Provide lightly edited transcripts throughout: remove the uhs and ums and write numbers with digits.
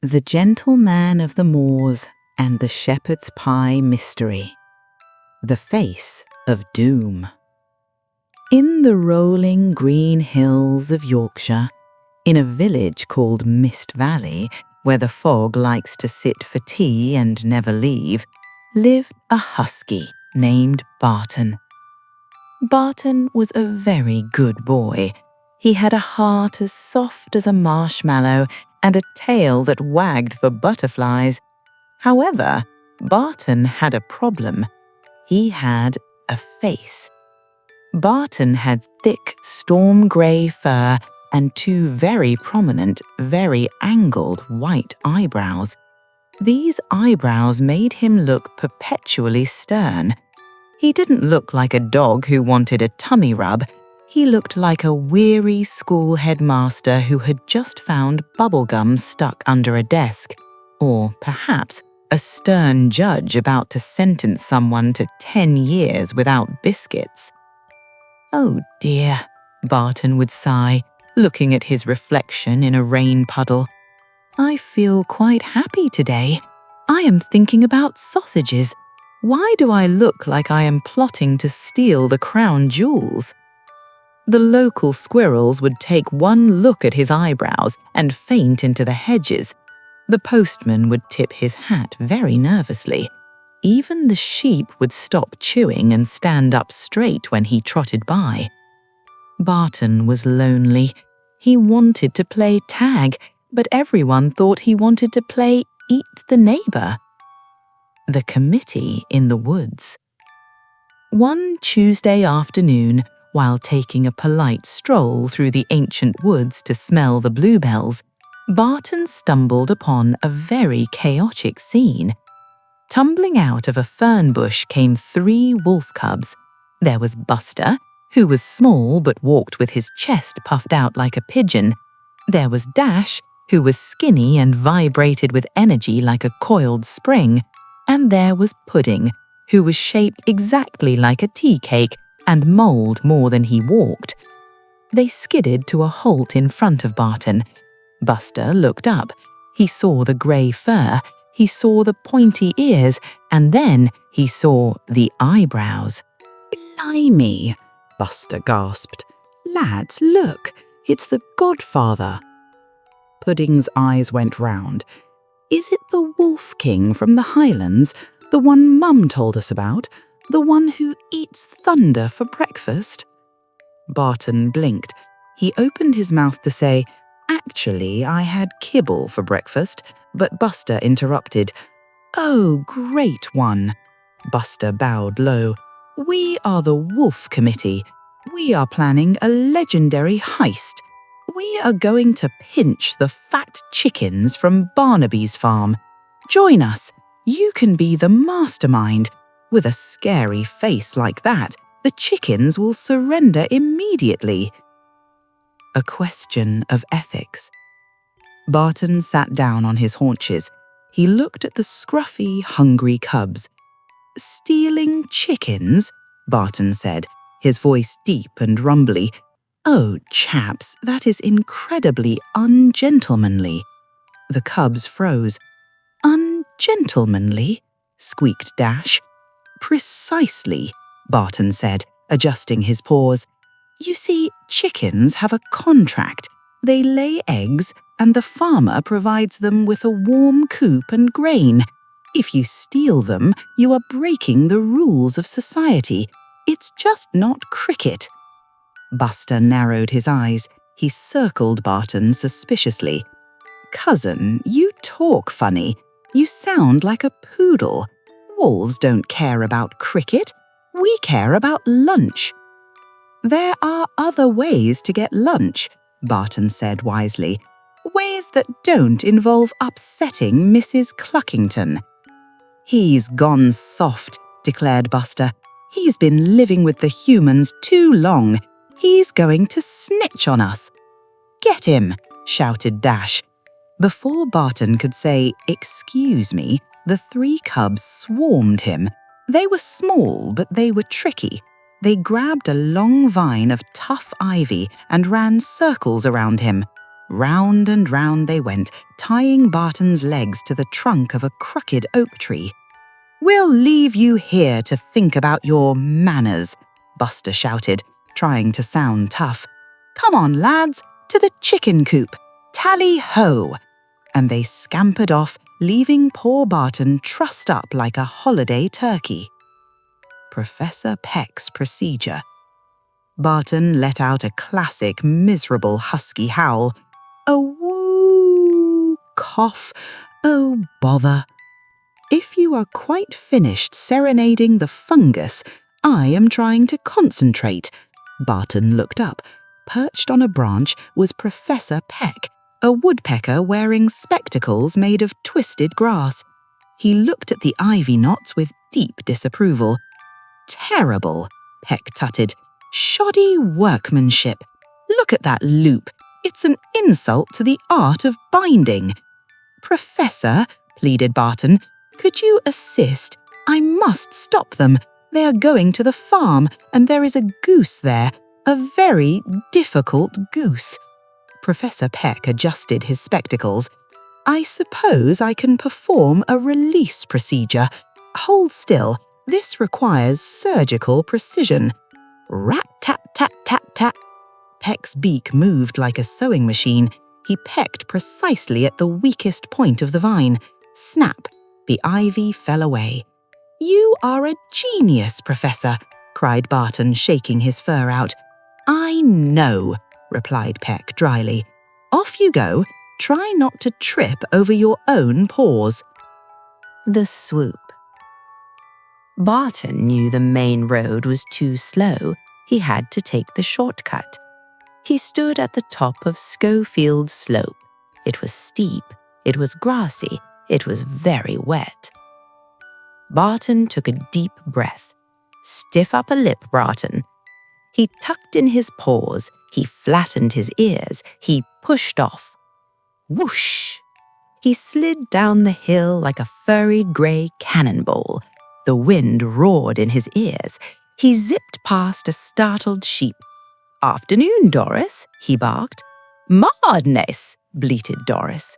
The Gentleman of the Moors and the Shepherd's Pie Mystery. The Face of Doom. In the rolling green hills of Yorkshire, in a village called Mist Valley, where the fog likes to sit for tea and never leave, lived a husky named Barton. Barton was a very good boy. He had a heart as soft as a marshmallow and a tail that wagged for butterflies. However, Barton had a problem. He had a face. Barton had thick, storm-grey fur and two very prominent, very angled white eyebrows. These eyebrows made him look perpetually stern. He didn't look like a dog who wanted a tummy rub. He looked like a weary school headmaster who had just found bubblegum stuck under a desk, or perhaps a stern judge about to sentence someone to 10 years without biscuits. "Oh dear," Barton would sigh, looking at his reflection in a rain puddle. "I feel quite happy today. I am thinking about sausages. Why do I look like I am plotting to steal the crown jewels?" The local squirrels would take one look at his eyebrows and faint into the hedges. The postman would tip his hat very nervously. Even the sheep would stop chewing and stand up straight when he trotted by. Barton was lonely. He wanted to play tag, but everyone thought he wanted to play Eat the Neighbour. The Committee in the Woods. One Tuesday afternoon, while taking a polite stroll through the ancient woods to smell the bluebells, Barton stumbled upon a very chaotic scene. Tumbling out of a fern bush came 3 wolf cubs. There was Buster, who was small but walked with his chest puffed out like a pigeon. There was Dash, who was skinny and vibrated with energy like a coiled spring. And there was Pudding, who was shaped exactly like a tea cake and mould more than he walked. They skidded to a halt in front of Barton. Buster looked up. He saw the grey fur, he saw the pointy ears, and then he saw the eyebrows. "Blimey," Buster gasped. "Lads, look, it's the Godfather." Pudding's eyes went round. "Is it the Wolf King from the Highlands, the one Mum told us about? The one who eats thunder for breakfast?" Barton blinked. He opened his mouth to say, "Actually, I had kibble for breakfast," but Buster interrupted. "Oh, great one." Buster bowed low. "We are the Wolf Committee. We are planning a legendary heist. We are going to pinch the fat chickens from Barnaby's farm. Join us. You can be the mastermind. With a scary face like that, the chickens will surrender immediately." A question of ethics. Barton sat down on his haunches. He looked at the scruffy, hungry cubs. "Stealing chickens?" Barton said, his voice deep and rumbly. "Oh, chaps, that is incredibly ungentlemanly." The cubs froze. "Ungentlemanly?" squeaked Dash. "Precisely," Barton said, adjusting his paws. "You see, chickens have a contract. They lay eggs, and the farmer provides them with a warm coop and grain. If you steal them, you are breaking the rules of society. It's just not cricket." Buster narrowed his eyes. He circled Barton suspiciously. "Cousin, you talk funny. You sound like a poodle. Wolves don't care about cricket. We care about lunch." "There are other ways to get lunch," Barton said wisely. "Ways that don't involve upsetting Mrs. Cluckington." "He's gone soft," declared Buster. "He's been living with the humans too long. He's going to snitch on us." "Get him," shouted Dash. Before Barton could say, "Excuse me," the 3 cubs swarmed him. They were small, but they were tricky. They grabbed a long vine of tough ivy and ran circles around him. Round and round they went, tying Barton's legs to the trunk of a crooked oak tree. "We'll leave you here to think about your manners," Buster shouted, trying to sound tough. "Come on, lads, to the chicken coop. Tally-ho!" And they scampered off, leaving poor Barton trussed up like a holiday turkey. Professor Peck's procedure. Barton let out a classic miserable husky howl. A woo! Cough. Oh, bother. If you are quite finished serenading the fungus, I am trying to concentrate. Barton looked up. Perched on a branch was Professor Peck, a woodpecker wearing spectacles made of twisted grass. He looked at the ivy knots with deep disapproval. "Terrible," Peck tutted. "Shoddy workmanship. Look at that loop. It's an insult to the art of binding." "Professor," pleaded Barton, "could you assist? I must stop them. They are going to the farm, and there is a goose there, a very difficult goose." Professor Peck adjusted his spectacles. "I suppose I can perform a release procedure. Hold still. This requires surgical precision." Rat-tap-tap-tap-tap. Peck's beak moved like a sewing machine. He pecked precisely at the weakest point of the vine. Snap! The ivy fell away. "You are a genius, Professor," cried Barton, shaking his fur out. "I know," replied Peck dryly. "Off you go. Try not to trip over your own paws." The Swoop. Barton knew the main road was too slow. He had to take the shortcut. He stood at the top of Schofield Slope. It was steep, it was grassy, it was very wet. Barton took a deep breath. "Stiff upper lip, Barton." He tucked in his paws, he flattened his ears, he pushed off. Whoosh! He slid down the hill like a furry grey cannonball. The wind roared in his ears. He zipped past a startled sheep. "Afternoon, Doris," he barked. "Madness," bleated Doris.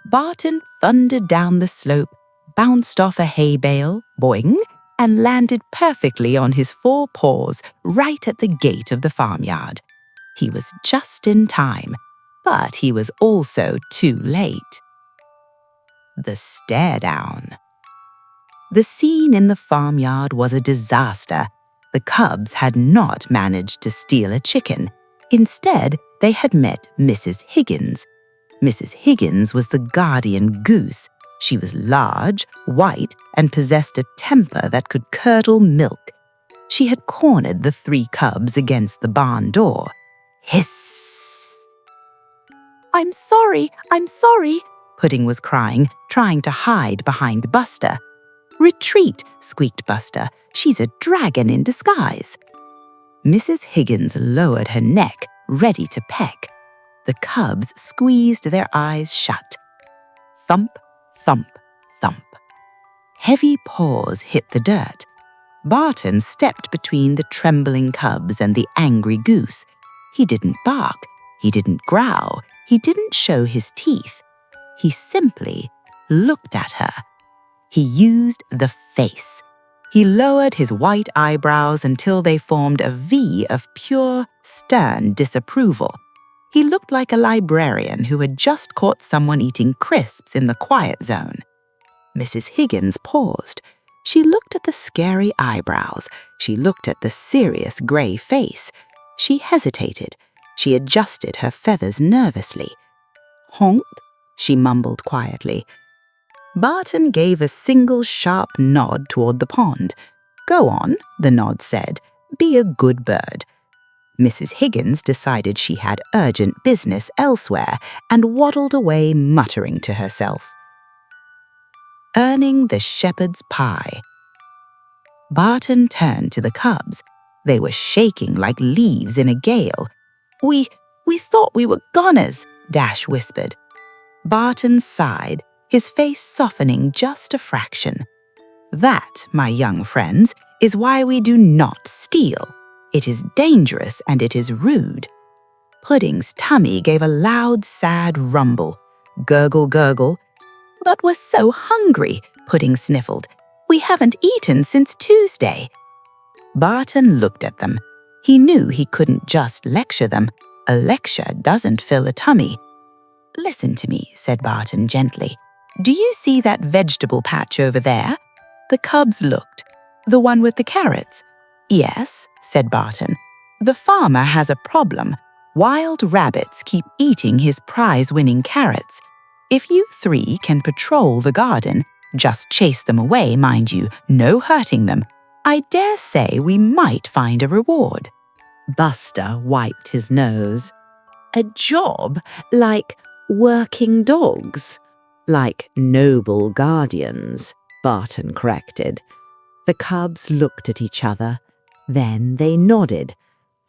Barton thundered down the slope, bounced off a hay bale, boing, and landed perfectly on his four paws right at the gate of the farmyard. He was just in time, but he was also too late. The stare-down. The scene in the farmyard was a disaster. The cubs had not managed to steal a chicken. Instead, they had met Mrs. Higgins. Mrs. Higgins was the guardian goose. She was large, white, and possessed a temper that could curdle milk. She had cornered the three cubs against the barn door. Hiss! I'm sorry," Pudding was crying, trying to hide behind Buster. "Retreat," squeaked Buster. "She's a dragon in disguise." Mrs. Higgins lowered her neck, ready to peck. The cubs squeezed their eyes shut. Thump, thump, thump. Heavy paws hit the dirt. Barton stepped between the trembling cubs and the angry goose. He didn't bark, he didn't growl, he didn't show his teeth. He simply looked at her. He used the face. He lowered his white eyebrows until they formed a V of pure, stern disapproval. He looked like a librarian who had just caught someone eating crisps in the quiet zone. Mrs. Higgins paused. She looked at the scary eyebrows. She looked at the serious grey face. She hesitated. She adjusted her feathers nervously. "Honk," she mumbled quietly. Barton gave a single sharp nod toward the pond. "Go on," the nod said. "Be a good bird." Mrs. Higgins decided she had urgent business elsewhere and waddled away muttering to herself. Earning the shepherd's pie. Barton turned to the cubs. They were shaking like leaves in a gale. We thought we were goners," Dash whispered. Barton sighed, his face softening just a fraction. "That, my young friends, is why we do not steal. It is dangerous and it is rude." Pudding's tummy gave a loud, sad rumble. Gurgle, gurgle. "But we're so hungry," Pudding sniffled. "We haven't eaten since Tuesday." Barton looked at them. He knew he couldn't just lecture them. A lecture doesn't fill a tummy. "Listen to me," said Barton gently. "Do you see that vegetable patch over there?" The cubs looked. "The one with the carrots?" "Yes," said Barton. "The farmer has a problem. Wild rabbits keep eating his prize-winning carrots. If you three can patrol the garden, just chase them away, mind you, no hurting them, I dare say we might find a reward." Buster wiped his nose. "A job like working dogs?" "Like noble guardians," Barton corrected. The cubs looked at each other. Then they nodded.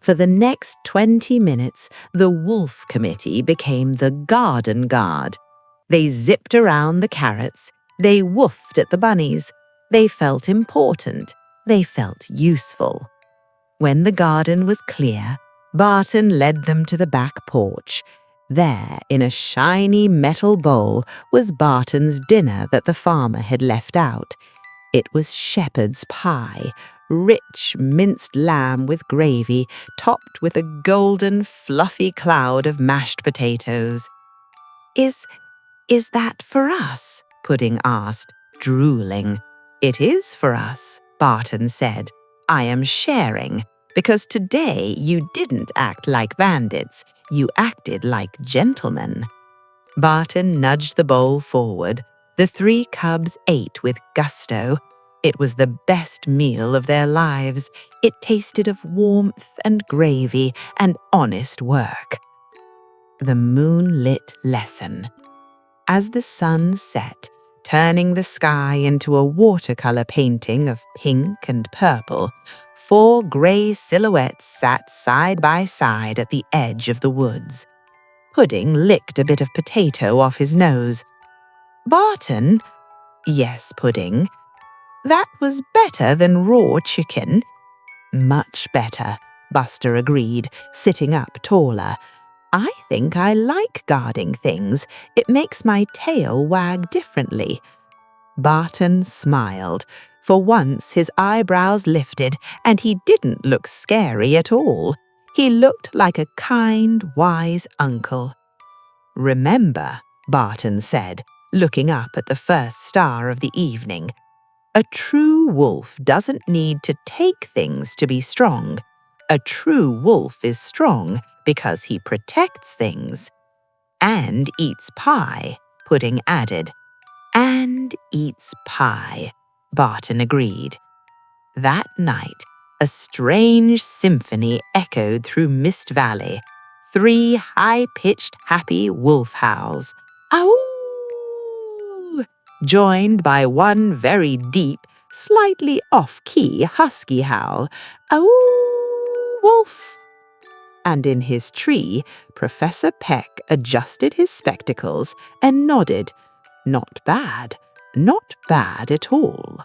For the next 20 minutes, the Wolf Committee became the Garden Guard. They zipped around the carrots. They woofed at the bunnies. They felt important. They felt useful. When the garden was clear, Barton led them to the back porch. There, in a shiny metal bowl, was Barton's dinner that the farmer had left out. It was shepherd's pie, rich minced lamb with gravy, topped with a golden, fluffy cloud of mashed potatoes. Is that for us?" Pudding asked, drooling. "It is for us," Barton said. "I am sharing, because today you didn't act like bandits. You acted like gentlemen." Barton nudged the bowl forward. The 3 cubs ate with gusto. It was the best meal of their lives. It tasted of warmth and gravy and honest work. The Moonlit Lesson. As the sun set, turning the sky into a watercolor painting of pink and purple, 4 gray silhouettes sat side by side at the edge of the woods. Pudding licked a bit of potato off his nose. "Barton?" "Yes, Pudding." "That was better than raw chicken." "Much better," Buster agreed, sitting up taller. "I think I like guarding things. It makes my tail wag differently." Barton smiled. For once his eyebrows lifted, and he didn't look scary at all. He looked like a kind, wise uncle. "Remember," Barton said, looking up at the first star of the evening, "a true wolf doesn't need to take things to be strong. A true wolf is strong because he protects things." "And eats pie," Pudding added. "And eats pie," Barton agreed. That night, a strange symphony echoed through Mist Valley. 3 high-pitched, happy wolf howls. "Ow!" Joined by one very deep, slightly off-key husky howl. "Ow, wolf!" And in his tree, Professor Peck adjusted his spectacles and nodded. Not bad at all.